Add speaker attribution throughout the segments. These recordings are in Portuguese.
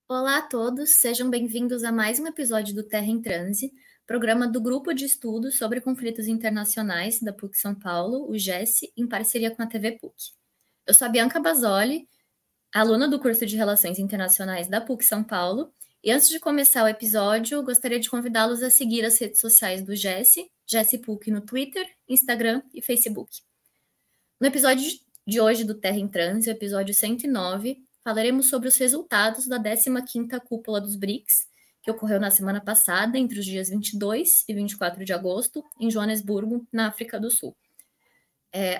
Speaker 1: Olá a todos, sejam bem-vindos a mais um episódio do Terra em Transe, programa do Grupo de Estudos sobre Conflitos Internacionais da PUC São Paulo, o GES, em parceria com a TV PUC. Eu sou a Bianca Basoli, aluna do curso de Relações Internacionais da PUC São Paulo, e antes de começar o episódio, gostaria de convidá-los a seguir as redes sociais do GES, GES PUC no Twitter, Instagram e Facebook. No episódio de hoje do Terra em Transe, o episódio 109, falaremos sobre os resultados da 15ª Cúpula dos BRICS, que ocorreu na semana passada, entre os dias 22 e 24 de agosto, em Joanesburgo, na África do Sul.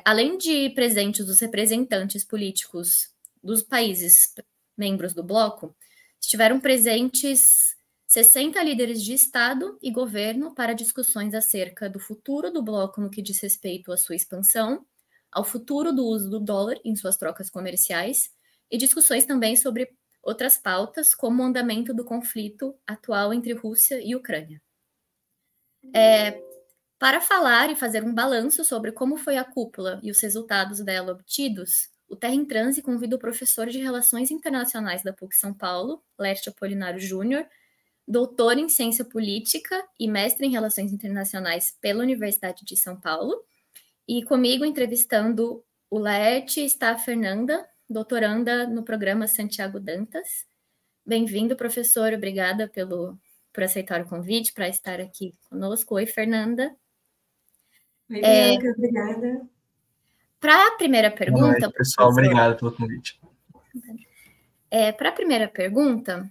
Speaker 1: Além de presentes os representantes políticos dos países membros do bloco, estiveram presentes 60 líderes de Estado e governo para discussões acerca do futuro do bloco no que diz respeito à sua expansão, ao futuro do uso do dólar em suas trocas comerciais e discussões também sobre outras pautas, como o andamento do conflito atual entre Rússia e Ucrânia. Para falar e fazer um balanço sobre como foi a cúpula e os resultados dela obtidos, o Terra em Transe convida o professor de Relações Internacionais da PUC São Paulo, Lércio Apolinário Júnior, doutor em Ciência Política e mestre em Relações Internacionais pela Universidade de São Paulo. E comigo, entrevistando o Laerte, está a Fernanda, doutoranda no programa Santiago Dantas. Bem-vindo, professor. Obrigada por aceitar o convite para estar aqui conosco. Oi, Fernanda.
Speaker 2: Oi, Bianca. Obrigada.
Speaker 1: Para a primeira pergunta...
Speaker 3: Oi, pessoal, obrigado pelo convite.
Speaker 1: Para a primeira pergunta,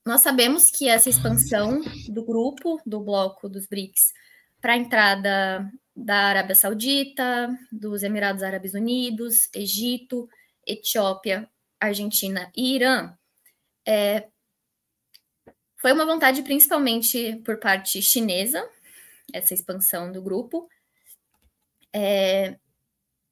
Speaker 1: nós sabemos que essa expansão do grupo, do bloco dos BRICS, para a entrada da Arábia Saudita, dos Emirados Árabes Unidos, Egito, Etiópia, Argentina e Irã, foi uma vontade principalmente por parte chinesa, essa expansão do grupo.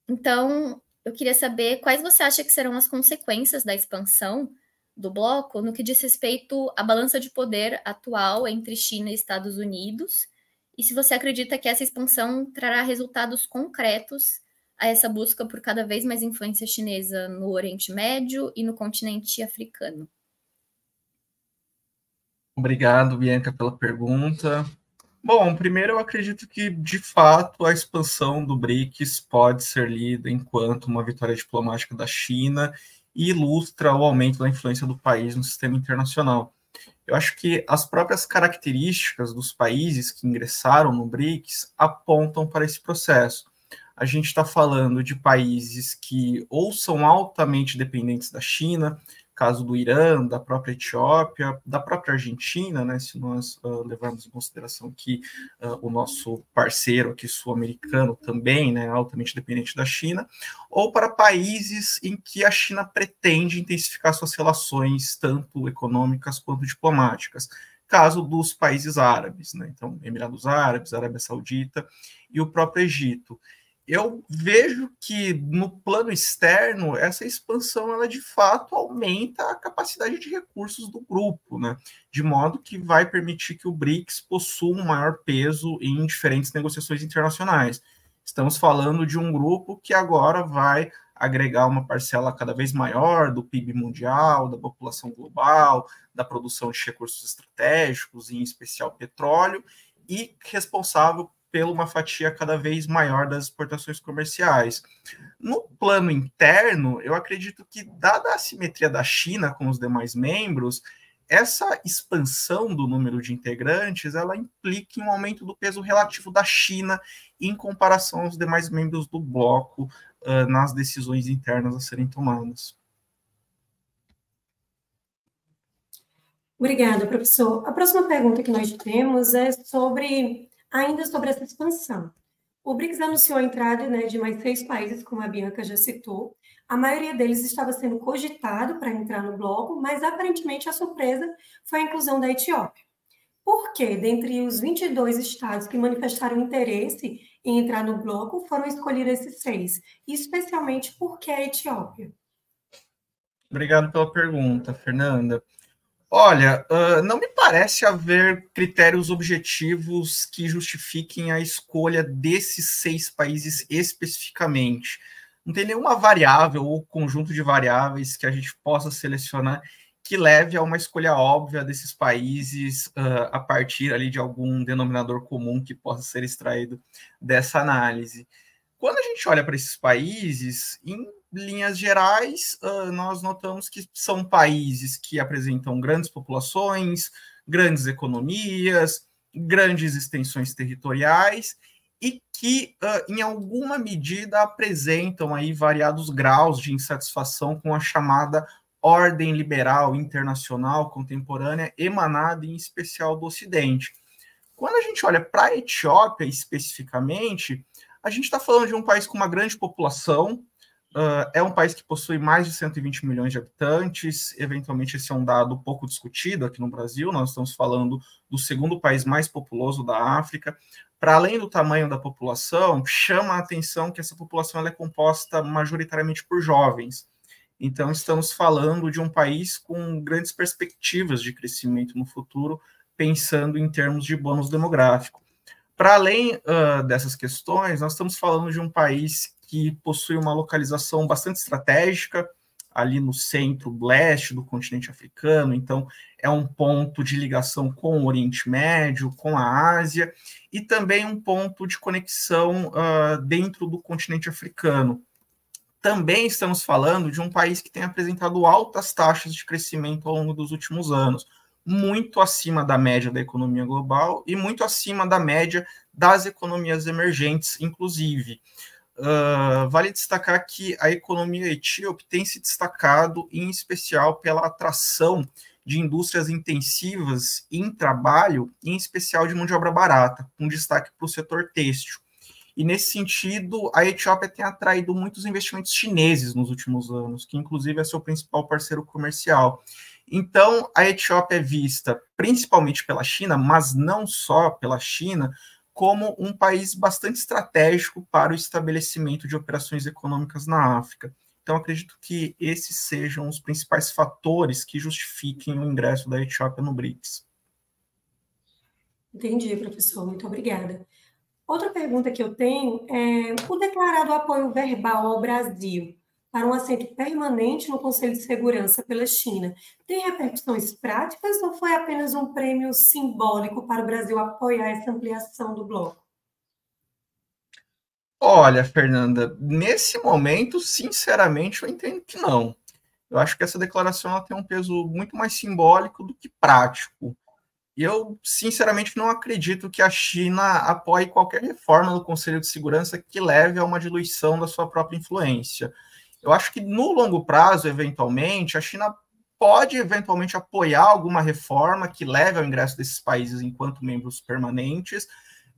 Speaker 1: Então, eu queria saber quais você acha que serão as consequências da expansão do bloco no que diz respeito à balança de poder atual entre China e Estados Unidos, e se você acredita que essa expansão trará resultados concretos a essa busca por cada vez mais influência chinesa no Oriente Médio e no continente africano.
Speaker 3: Obrigado, Bianca, pela pergunta. Bom, primeiro eu acredito que, de fato, a expansão do BRICS pode ser lida enquanto uma vitória diplomática da China e ilustra o aumento da influência do país no sistema internacional. Eu acho que as próprias características dos países que ingressaram no BRICS apontam para esse processo. A gente está falando de países que ou são altamente dependentes da China, caso do Irã, da própria Etiópia, da própria Argentina, né, se nós levarmos em consideração que o nosso parceiro aqui sul-americano também, né, altamente dependente da China, ou para países em que a China pretende intensificar suas relações, tanto econômicas quanto diplomáticas, caso dos países árabes, né, então Emirados Árabes, Arábia Saudita e o próprio Egito. Eu vejo que, no plano externo, essa expansão, ela de fato aumenta a capacidade de recursos do grupo, né? De modo que vai permitir que o BRICS possua um maior peso em diferentes negociações internacionais. Estamos falando de um grupo que agora vai agregar uma parcela cada vez maior do PIB mundial, da população global, da produção de recursos estratégicos, em especial petróleo, e responsável pela uma fatia cada vez maior das exportações comerciais. No plano interno, eu acredito que, dada a assimetria da China com os demais membros, essa expansão do número de integrantes, ela implica em um aumento do peso relativo da China em comparação aos demais membros do bloco nas decisões internas a serem tomadas.
Speaker 2: Obrigada, professor. A próxima pergunta que nós temos é ainda sobre essa expansão. O BRICS anunciou a entrada, né, de mais 6 países, como a Bianca já citou. A maioria deles estava sendo cogitado para entrar no bloco, mas aparentemente a surpresa foi a inclusão da Etiópia. Por que, dentre os 22 estados que manifestaram interesse em entrar no bloco, foram escolhidos esses 6? E especialmente por que a Etiópia?
Speaker 3: Obrigado pela pergunta, Fernanda. Olha, não me parece haver critérios objetivos que justifiquem a escolha desses 6 países especificamente. não tem nenhuma variável ou conjunto de variáveis que a gente possa selecionar que leve a uma escolha óbvia desses países a partir ali de algum denominador comum que possa ser extraído dessa análise. Quando a gente olha para esses países, em linhas gerais, nós notamos que são países que apresentam grandes populações, grandes economias, grandes extensões territoriais e que, em alguma medida, apresentam aí variados graus de insatisfação com a chamada ordem liberal internacional contemporânea, emanada em especial do Ocidente. Quando a gente olha para a Etiópia especificamente, a gente está falando de um país com uma grande população, é um país que possui mais de 120 milhões de habitantes, eventualmente esse é um dado pouco discutido aqui no Brasil, nós estamos falando do segundo país mais populoso da África. Para além do tamanho da população, chama a atenção que essa população ela é composta majoritariamente por jovens. Então, estamos falando de um país com grandes perspectivas de crescimento no futuro, pensando em termos de bônus demográfico. Para além dessas questões, nós estamos falando de um país que possui uma localização bastante estratégica, ali no centro-leste do continente africano, então é um ponto de ligação com o Oriente Médio, com a Ásia, e também um ponto de conexão dentro do continente africano. Também estamos falando de um país que tem apresentado altas taxas de crescimento ao longo dos últimos anos, muito acima da média da economia global e muito acima da média das economias emergentes, inclusive. Vale destacar que a economia etíope tem se destacado, em especial, pela atração de indústrias intensivas em trabalho, em especial de mão de obra barata, com destaque para o setor têxtil. E, nesse sentido, a Etiópia tem atraído muitos investimentos chineses nos últimos anos, que, inclusive, é seu principal parceiro comercial. Então, a Etiópia é vista, principalmente pela China, mas não só pela China, como um país bastante estratégico para o estabelecimento de operações econômicas na África. Então, acredito que esses sejam os principais fatores que justifiquem o ingresso da Etiópia no BRICS.
Speaker 2: Entendi, professor. Muito obrigada. Outra pergunta que eu tenho é: o declarado apoio verbal ao Brasil para um assento permanente no Conselho de Segurança pela China tem repercussões práticas ou foi apenas um prêmio simbólico para o Brasil apoiar essa ampliação do bloco?
Speaker 3: Olha, Fernanda, nesse momento, sinceramente, eu entendo que não. Eu acho que essa declaração ela tem um peso muito mais simbólico do que prático. E eu, sinceramente, não acredito que a China apoie qualquer reforma do Conselho de Segurança que leve a uma diluição da sua própria influência. Eu acho que, no longo prazo, eventualmente, a China pode, eventualmente, apoiar alguma reforma que leve ao ingresso desses países enquanto membros permanentes,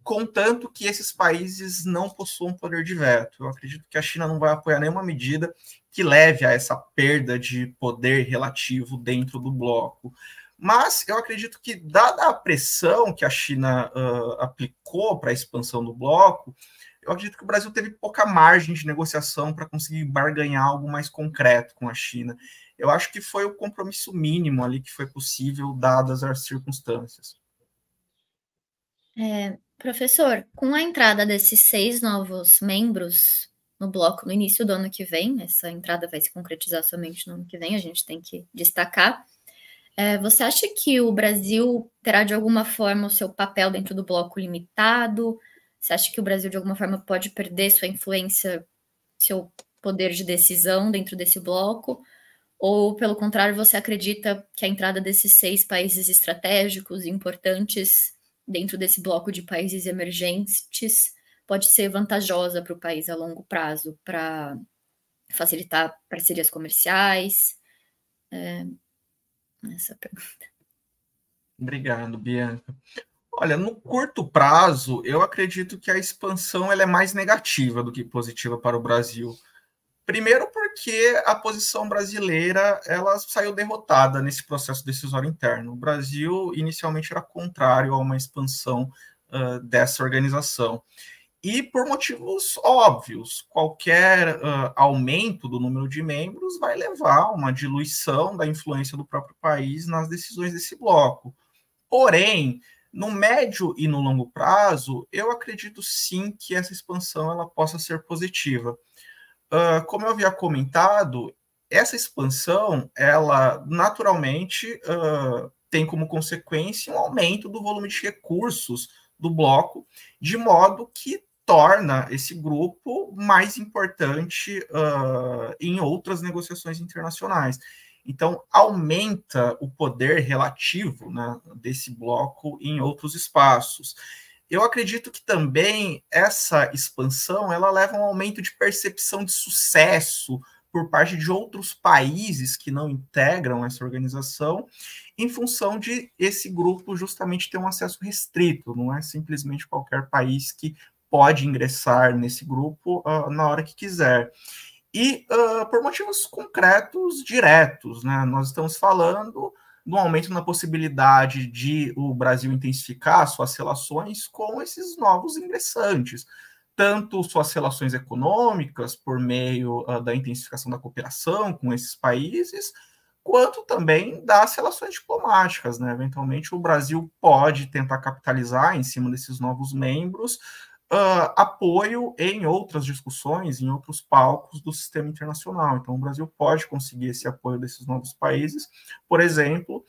Speaker 3: contanto que esses países não possuam poder de veto. Eu acredito que a China não vai apoiar nenhuma medida que leve a essa perda de poder relativo dentro do bloco. Mas eu acredito que, dada a pressão que a China aplicou para a expansão do bloco, eu acredito que o Brasil teve pouca margem de negociação para conseguir barganhar algo mais concreto com a China. Eu acho que foi o compromisso mínimo ali que foi possível, dadas as circunstâncias.
Speaker 1: Professor, com a entrada desses 6 novos membros no bloco no início do ano que vem, essa entrada vai se concretizar somente no ano que vem, a gente tem que destacar. Você acha que o Brasil terá, de alguma forma, o seu papel dentro do bloco limitado? Você acha que o Brasil, de alguma forma, pode perder sua influência, seu poder de decisão dentro desse bloco? Ou, pelo contrário, você acredita que a entrada desses 6 países estratégicos importantes dentro desse bloco de países emergentes pode ser vantajosa para o país a longo prazo, para facilitar parcerias comerciais? Essa pergunta.
Speaker 3: Obrigado, Bianca. Olha, no curto prazo, eu acredito que a expansão ela é mais negativa do que positiva para o Brasil. Primeiro porque a posição brasileira ela saiu derrotada nesse processo decisório interno. O Brasil inicialmente era contrário a uma expansão dessa organização. E por motivos óbvios, qualquer aumento do número de membros vai levar a uma diluição da influência do próprio país nas decisões desse bloco. Porém, no médio e no longo prazo, eu acredito sim que essa expansão ela possa ser positiva. como eu havia comentado, essa expansão, ela naturalmente tem como consequência um aumento do volume de recursos do bloco, de modo que torna esse grupo mais importante em outras negociações internacionais. Então, aumenta o poder relativo, né, desse bloco em outros espaços. Eu acredito que também essa expansão ela leva a um aumento de percepção de sucesso por parte de outros países que não integram essa organização, em função de esse grupo justamente ter um acesso restrito, não é simplesmente qualquer país que pode ingressar nesse grupo na hora que quiser. E por motivos concretos, diretos, né? Nós estamos falando do aumento na possibilidade de o Brasil intensificar suas relações com esses novos ingressantes, tanto suas relações econômicas, por meio da intensificação da cooperação com esses países, quanto também das relações diplomáticas, né? Eventualmente, o Brasil pode tentar capitalizar em cima desses novos membros apoio em outras discussões, em outros palcos do sistema internacional. Então, o Brasil pode conseguir esse apoio desses novos países, por exemplo,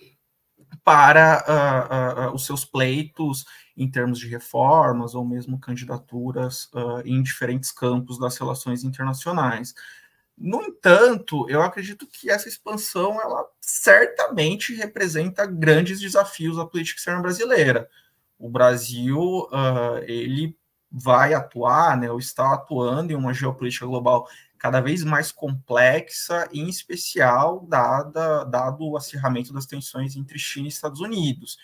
Speaker 3: para os seus pleitos em termos de reformas ou mesmo candidaturas em diferentes campos das relações internacionais. No entanto, eu acredito que essa expansão ela certamente representa grandes desafios à política externa brasileira. O Brasil ele vai atuar, né, ou está atuando em uma geopolítica global cada vez mais complexa, em especial dado o acirramento das tensões entre China e Estados Unidos.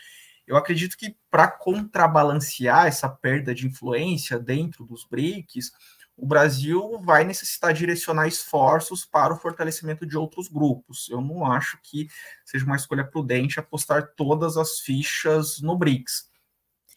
Speaker 3: Eu acredito que para contrabalancear essa perda de influência dentro dos BRICS, o Brasil vai necessitar direcionar esforços para o fortalecimento de outros grupos. Eu não acho que seja uma escolha prudente apostar todas as fichas no BRICS.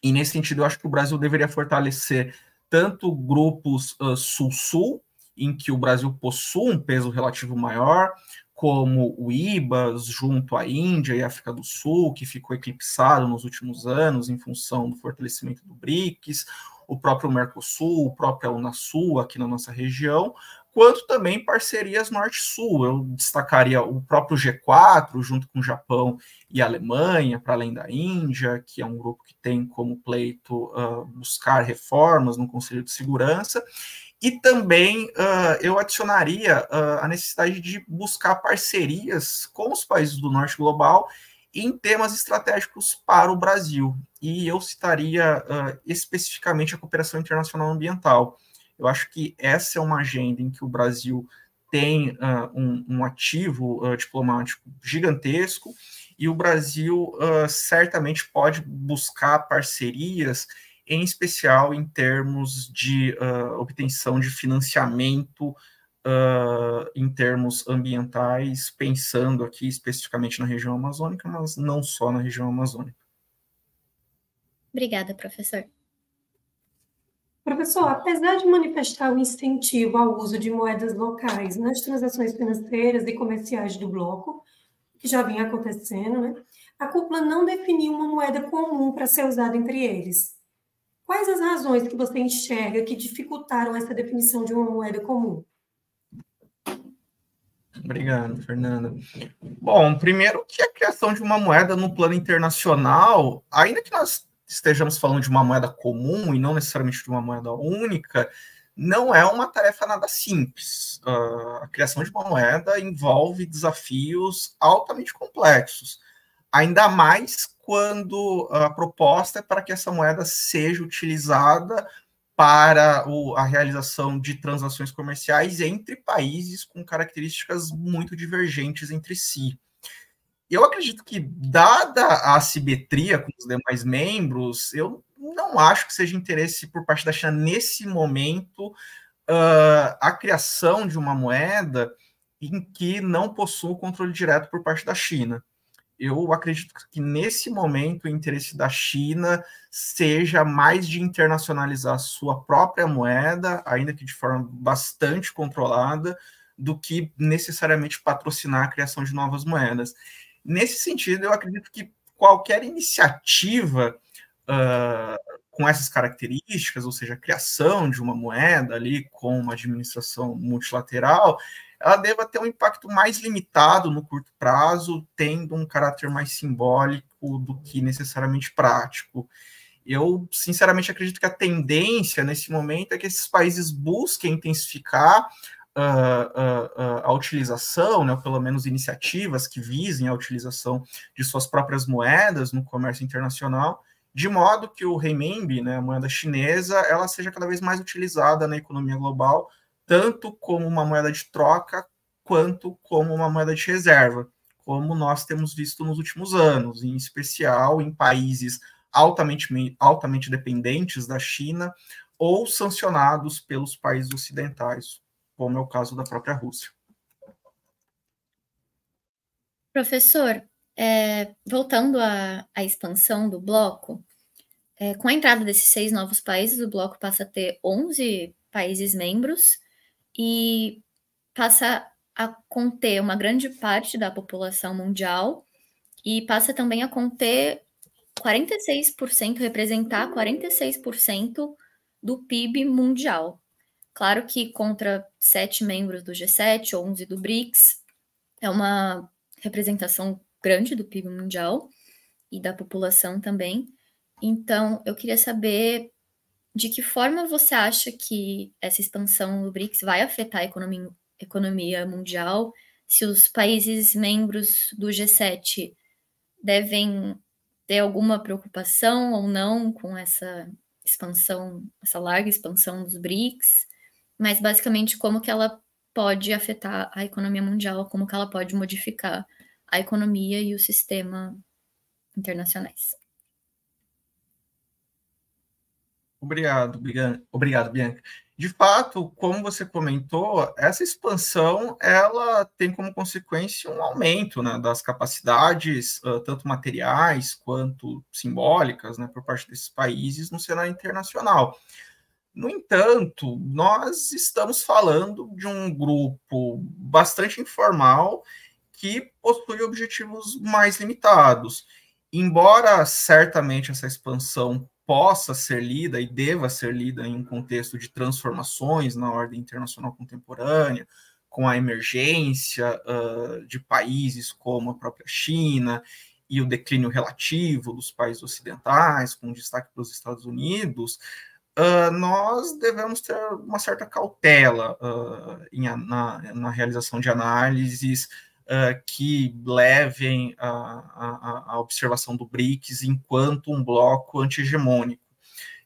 Speaker 3: E, nesse sentido, eu acho que o Brasil deveria fortalecer tanto grupos Sul-Sul, em que o Brasil possui um peso relativo maior, como o IBAS, junto à Índia e África do Sul, que ficou eclipsado nos últimos anos em função do fortalecimento do BRICS, o próprio Mercosul, o próprio Unasul aqui na nossa região, quanto também parcerias Norte-Sul. Eu destacaria o próprio G4, junto com o Japão e a Alemanha, para além da Índia, que é um grupo que tem como pleito buscar reformas no Conselho de Segurança, e também eu adicionaria a necessidade de buscar parcerias com os países do Norte Global em temas estratégicos para o Brasil. E eu citaria especificamente a cooperação internacional ambiental. Eu acho que essa é uma agenda em que o Brasil tem um ativo diplomático gigantesco, e o Brasil certamente pode buscar parcerias, em especial em termos de obtenção de financiamento em termos ambientais, pensando aqui especificamente na região amazônica, mas não só na região amazônica.
Speaker 1: Obrigada, professor.
Speaker 2: Professor, apesar de manifestar o incentivo ao uso de moedas locais nas transações financeiras e comerciais do bloco, que já vinha acontecendo, né, a cúpula não definiu uma moeda comum para ser usada entre eles. Quais as razões que você enxerga que dificultaram essa definição de uma moeda comum?
Speaker 3: Obrigado, Fernanda. Bom, primeiro que a criação de uma moeda no plano internacional, ainda que nós estejamos falando de uma moeda comum e não necessariamente de uma moeda única, não é uma tarefa nada simples. A criação de uma moeda envolve desafios altamente complexos, ainda mais quando a proposta é para que essa moeda seja utilizada para a realização de transações comerciais entre países com características muito divergentes entre si. Eu acredito que, dada a assimetria com os demais membros, eu não acho que seja interesse por parte da China, nesse momento, a criação de uma moeda em que não possua controle direto por parte da China. Eu acredito que, nesse momento, o interesse da China seja mais de internacionalizar a sua própria moeda, ainda que de forma bastante controlada, do que necessariamente patrocinar a criação de novas moedas. Nesse sentido, eu acredito que qualquer iniciativa com essas características, ou seja, a criação de uma moeda ali com uma administração multilateral, ela deva ter um impacto mais limitado no curto prazo, tendo um caráter mais simbólico do que necessariamente prático. Eu, sinceramente, acredito que a tendência nesse momento é que esses países busquem intensificar a utilização, né, ou pelo menos iniciativas que visem a utilização de suas próprias moedas no comércio internacional, de modo que o renminbi, né, a moeda chinesa, ela seja cada vez mais utilizada na economia global, tanto como uma moeda de troca, quanto como uma moeda de reserva, como nós temos visto nos últimos anos, em especial em países altamente dependentes da China ou sancionados pelos países ocidentais, como é o caso da própria Rússia.
Speaker 1: Professor, voltando à expansão do bloco, com a entrada desses 6 novos países, o bloco passa a ter 11 países membros e passa a conter uma grande parte da população mundial e passa também a conter 46%, representar 46% do PIB mundial. Claro que contra 7 membros do G7, 11 do BRICS, é uma representação grande do PIB mundial e da população também. Então, eu queria saber de que forma você acha que essa expansão do BRICS vai afetar a economia mundial, se os países membros do G7 devem ter alguma preocupação ou não com essa expansão, essa larga expansão dos BRICS, mas basicamente como que ela pode afetar a economia mundial, como que ela pode modificar a economia e o sistema internacionais.
Speaker 3: Obrigado, Bianca. De fato, como você comentou, essa expansão ela tem como consequência um aumento, né, das capacidades, tanto materiais quanto simbólicas, né, por parte desses países no cenário internacional. No entanto, nós estamos falando de um grupo bastante informal que possui objetivos mais limitados. Embora certamente essa expansão possa ser lida e deva ser lida em um contexto de transformações na ordem internacional contemporânea, com a emergência de países como a própria China e o declínio relativo dos países ocidentais, com destaque para os Estados Unidos, nós devemos ter uma certa cautela na realização de análises que levem à observação do BRICS enquanto um bloco anti-hegemônico.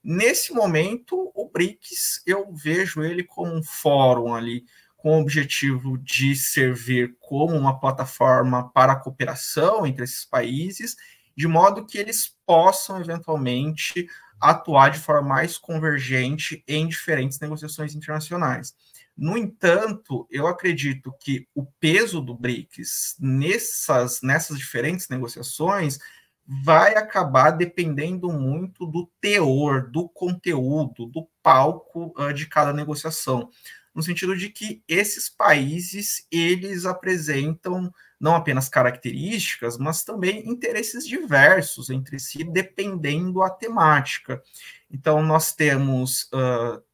Speaker 3: Nesse momento, o BRICS, eu vejo ele como um fórum ali, com o objetivo de servir como uma plataforma para a cooperação entre esses países, de modo que eles possam, eventualmente, atuar de forma mais convergente em diferentes negociações internacionais. No entanto, eu acredito que o peso do BRICS nessas diferentes negociações vai acabar dependendo muito do teor, do conteúdo, do palco de cada negociação, no sentido de que esses países, eles apresentam não apenas características, mas também interesses diversos entre si, dependendo da temática. Então, nós temos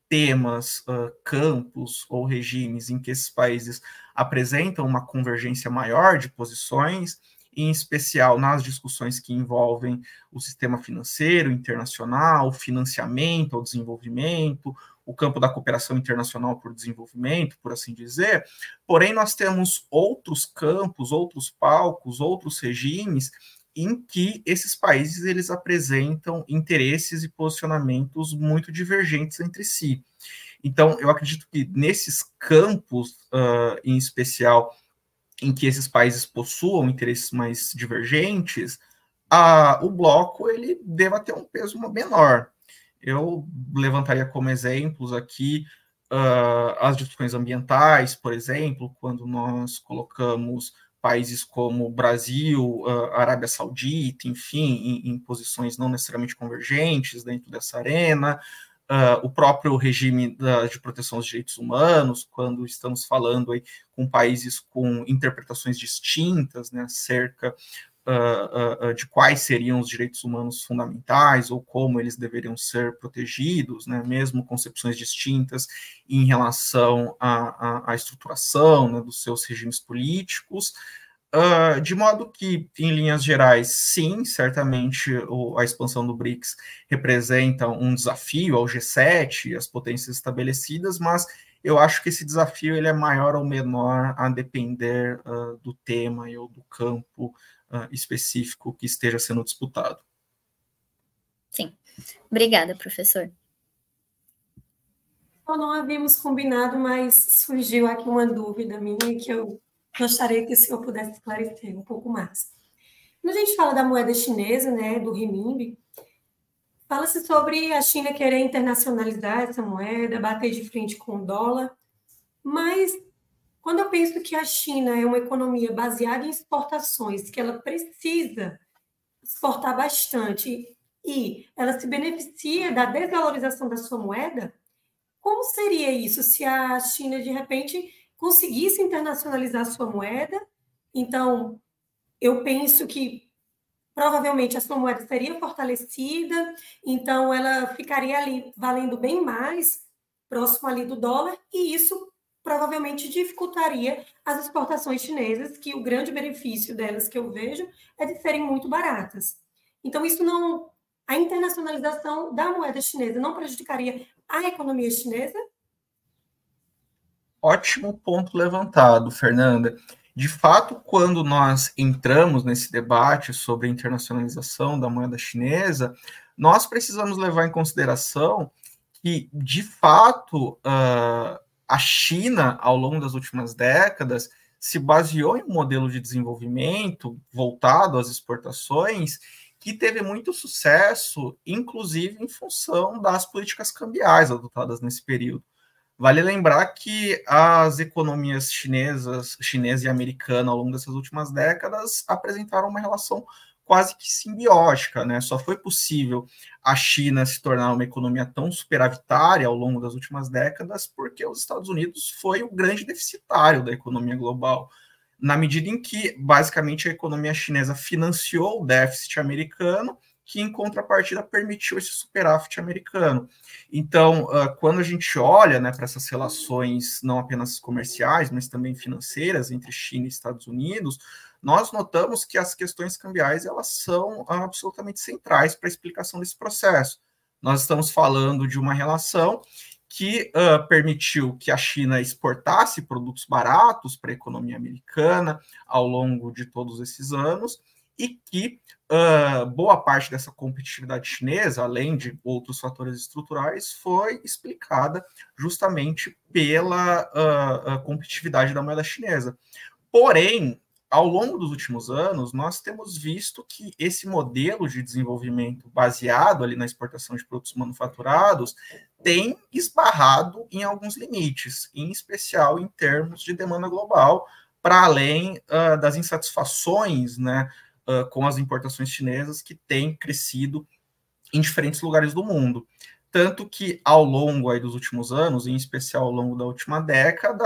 Speaker 3: temas, campos ou regimes em que esses países apresentam uma convergência maior de posições, em especial nas discussões que envolvem o sistema financeiro internacional, o financiamento ao desenvolvimento, o campo da cooperação internacional por desenvolvimento, por assim dizer. Porém, nós temos outros campos, outros palcos, outros regimes em que esses países eles apresentam interesses e posicionamentos muito divergentes entre si. Então, eu acredito que nesses campos, em especial, em que esses países possuam interesses mais divergentes, o bloco ele deva ter um peso menor. Eu levantaria como exemplos aqui as discussões ambientais, por exemplo, quando nós colocamos países como Brasil, Arábia Saudita, enfim, em posições não necessariamente convergentes dentro dessa arena, o próprio regime de proteção aos direitos humanos, quando estamos falando aí com países com interpretações distintas, né, acerca de quais seriam os direitos humanos fundamentais ou como eles deveriam ser protegidos, né, mesmo concepções distintas em relação à estruturação, né, dos seus regimes políticos, de modo que, em linhas gerais, sim, certamente a expansão do BRICS representa um desafio ao G7 e às potências estabelecidas, mas eu acho que esse desafio ele é maior ou menor a depender do tema ou do campo específico que esteja sendo disputado.
Speaker 1: Sim. Obrigada, professor.
Speaker 2: Não havíamos combinado, mas surgiu aqui uma dúvida minha que eu gostaria que o senhor pudesse esclarecer um pouco mais. Quando a gente fala da moeda chinesa, né, do renminbi, fala-se sobre a China querer internacionalizar essa moeda, bater de frente com o dólar, mas quando eu penso que a China é uma economia baseada em exportações, que ela precisa exportar bastante e ela se beneficia da desvalorização da sua moeda, como seria isso se a China, de repente, conseguisse internacionalizar a sua moeda? Então, eu penso que provavelmente a sua moeda seria fortalecida, então ela ficaria ali valendo bem mais, próximo ali do dólar, e isso provavelmente dificultaria as exportações chinesas, que o grande benefício delas que eu vejo é de serem muito baratas. Então, isso não... A internacionalização da moeda chinesa não prejudicaria a economia chinesa?
Speaker 3: Ótimo ponto levantado, Fernanda. De fato, quando nós entramos nesse debate sobre a internacionalização da moeda chinesa, nós precisamos levar em consideração que, de fato, a China, ao longo das últimas décadas, se baseou em um modelo de desenvolvimento voltado às exportações que teve muito sucesso, inclusive em função das políticas cambiais adotadas nesse período. Vale lembrar que as economias chinesa e americana, ao longo dessas últimas décadas, apresentaram uma relação quase que simbiótica, né? Só foi possível a China se tornar uma economia tão superavitária ao longo das últimas décadas porque os Estados Unidos foi o grande deficitário da economia global, na medida em que, basicamente, a economia chinesa financiou o déficit americano, que, em contrapartida, permitiu esse superávit americano. Então, quando a gente olha, né, para essas relações não apenas comerciais, mas também financeiras entre China e Estados Unidos, nós notamos que as questões cambiais elas são absolutamente centrais para a explicação desse processo. Nós estamos falando de uma relação que permitiu que a China exportasse produtos baratos para a economia americana ao longo de todos esses anos, e que boa parte dessa competitividade chinesa, além de outros fatores estruturais, foi explicada justamente pela competitividade da moeda chinesa. Porém, ao longo dos últimos anos, nós temos visto que esse modelo de desenvolvimento baseado ali na exportação de produtos manufaturados tem esbarrado em alguns limites, em especial em termos de demanda global, para além das insatisfações, né, com as importações chinesas que têm crescido em diferentes lugares do mundo. Tanto que, ao longo aí dos últimos anos, em especial ao longo da última década,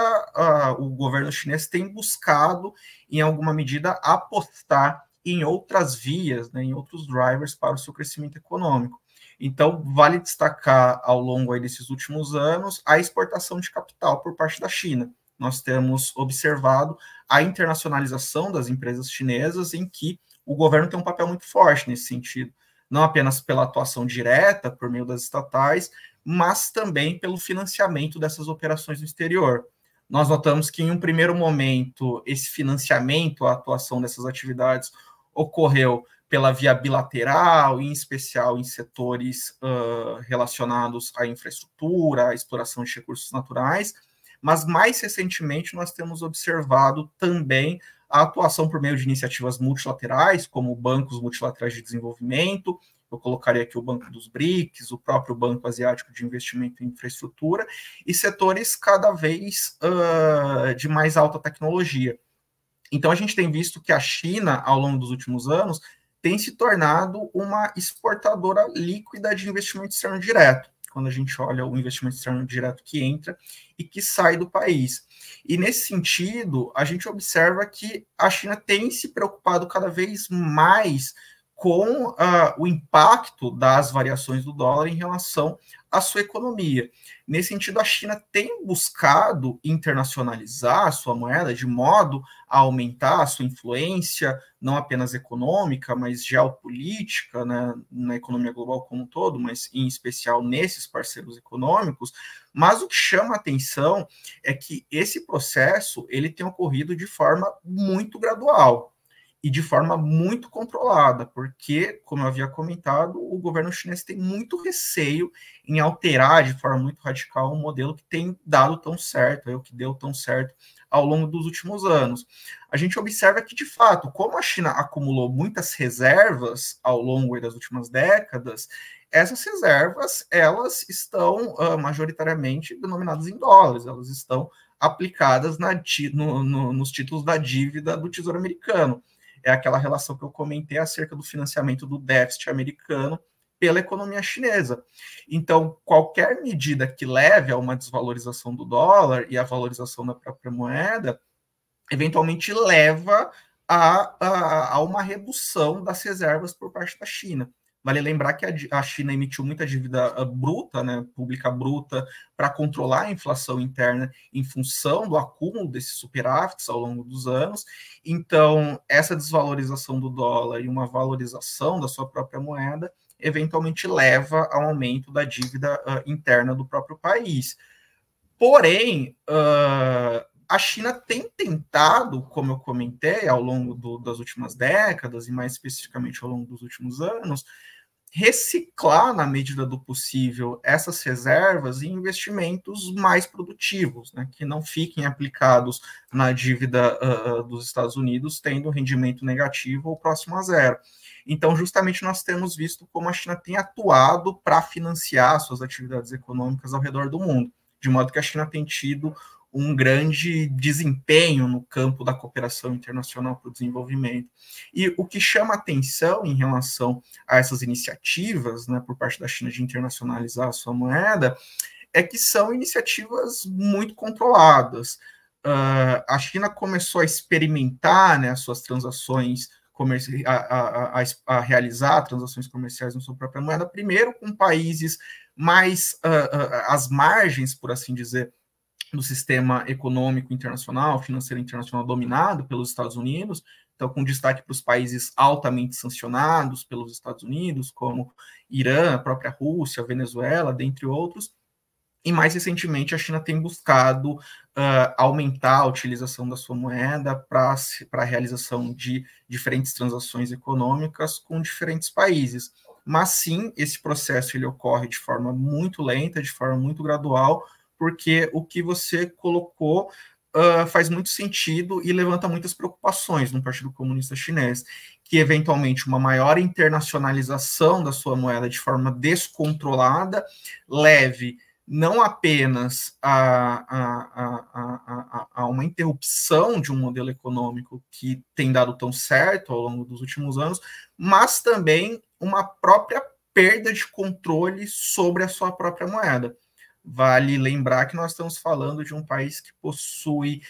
Speaker 3: o governo chinês tem buscado, em alguma medida, apostar em outras vias, né, em outros drivers para o seu crescimento econômico. Então, vale destacar, ao longo aí desses últimos anos, a exportação de capital por parte da China. Nós temos observado a internacionalização das empresas chinesas, em que o governo tem um papel muito forte nesse sentido, não apenas pela atuação direta por meio das estatais, mas também pelo financiamento dessas operações no exterior. Nós notamos que, em um primeiro momento, esse financiamento, a atuação dessas atividades ocorreu pela via bilateral, em especial em setores relacionados à infraestrutura, à exploração de recursos naturais, mas mais recentemente nós temos observado também a atuação por meio de iniciativas multilaterais, como bancos multilaterais de desenvolvimento, eu colocaria aqui o Banco dos BRICS, o próprio Banco Asiático de Investimento em Infraestrutura, e setores cada vez de mais alta tecnologia. Então, a gente tem visto que a China, ao longo dos últimos anos, tem se tornado uma exportadora líquida de investimento externo direto. quando a gente olha o investimento externo direto que entra e que sai do país. E nesse sentido, a gente observa que a China tem se preocupado cada vez mais com o impacto das variações do dólar em relação à sua economia. Nesse sentido, a China tem buscado internacionalizar a sua moeda de modo a aumentar a sua influência, não apenas econômica, mas geopolítica, né, na economia global como um todo, mas em especial nesses parceiros econômicos. Mas o que chama a atenção é que esse processo ele tem ocorrido de forma muito gradual e de forma muito controlada, porque, como eu havia comentado, o governo chinês tem muito receio em alterar de forma muito radical um modelo que tem dado tão certo, o que deu tão certo ao longo dos últimos anos. A gente observa que, de fato, como a China acumulou muitas reservas ao longo das últimas décadas, essas reservas, elas estão majoritariamente denominadas em dólares, elas estão aplicadas nos títulos da dívida do Tesouro Americano. É aquela relação que eu comentei acerca do financiamento do déficit americano pela economia chinesa. Então, qualquer medida que leve a uma desvalorização do dólar e a valorização da própria moeda, eventualmente leva a uma redução das reservas por parte da China. Vale lembrar que a China emitiu muita dívida bruta, né, pública bruta, para controlar a inflação interna em função do acúmulo desses superávites ao longo dos anos. Então, essa desvalorização do dólar e uma valorização da sua própria moeda eventualmente leva ao aumento da dívida interna do próprio país. Porém, a China tem tentado, como eu comentei, ao longo das últimas décadas, e mais especificamente ao longo dos últimos anos, reciclar, na medida do possível, essas reservas em investimentos mais produtivos, né, que não fiquem aplicados na dívida dos Estados Unidos, tendo rendimento negativo ou próximo a zero. Então, justamente, nós temos visto como a China tem atuado para financiar suas atividades econômicas ao redor do mundo, de modo que a China tem tido um grande desempenho no campo da cooperação internacional para o desenvolvimento. E o que chama atenção em relação a essas iniciativas, né, por parte da China de internacionalizar a sua moeda, é que são iniciativas muito controladas. A China começou a experimentar, né, as suas transações a realizar transações comerciais na sua própria moeda, primeiro com países mais às margens, por assim dizer, do sistema econômico internacional, financeiro internacional dominado pelos Estados Unidos, então com destaque para os países altamente sancionados pelos Estados Unidos, como Irã, a própria Rússia, Venezuela, dentre outros. E mais recentemente a China tem buscado aumentar a utilização da sua moeda para a realização de diferentes transações econômicas com diferentes países. Mas sim, esse processo ele ocorre de forma muito lenta, de forma muito gradual, porque o que você colocou faz muito sentido e levanta muitas preocupações no Partido Comunista Chinês, que eventualmente uma maior internacionalização da sua moeda de forma descontrolada leve não apenas a uma interrupção de um modelo econômico que tem dado tão certo ao longo dos últimos anos, mas também uma própria perda de controle sobre a sua própria moeda. Vale lembrar que nós estamos falando de um país que possui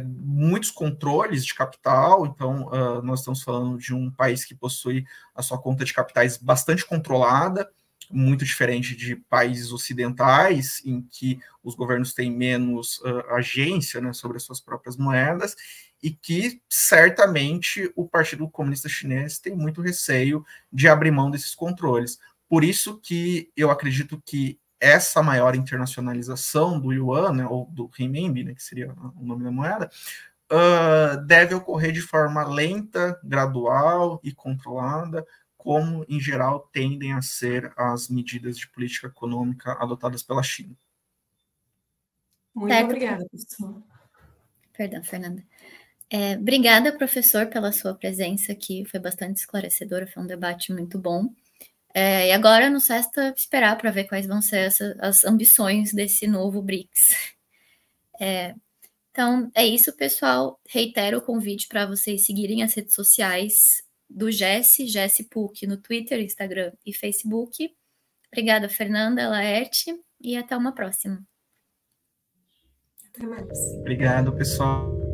Speaker 3: muitos controles de capital, então nós estamos falando de um país que possui a sua conta de capitais bastante controlada, muito diferente de países ocidentais, em que os governos têm menos agência, né, sobre as suas próprias moedas, e que certamente o Partido Comunista Chinês tem muito receio de abrir mão desses controles. Por isso que eu acredito que essa maior internacionalização do yuan, né, ou do renminbi, né, que seria o nome da moeda, deve ocorrer de forma lenta, gradual e controlada, como, em geral, tendem a ser as medidas de política econômica adotadas pela China.
Speaker 2: Muito obrigada, professor.
Speaker 1: Perdão, Fernanda. Obrigada, professor, pela sua presença aqui, foi bastante esclarecedora, foi um debate muito bom. E agora nos resta esperar para ver quais vão ser as ambições desse novo BRICS. Então, é isso, pessoal. Reitero o convite para vocês seguirem as redes sociais do GES PUC, no Twitter, Instagram e Facebook, Obrigada, Fernanda, Laerte, e até uma próxima.
Speaker 2: Até mais.
Speaker 3: Obrigado, pessoal.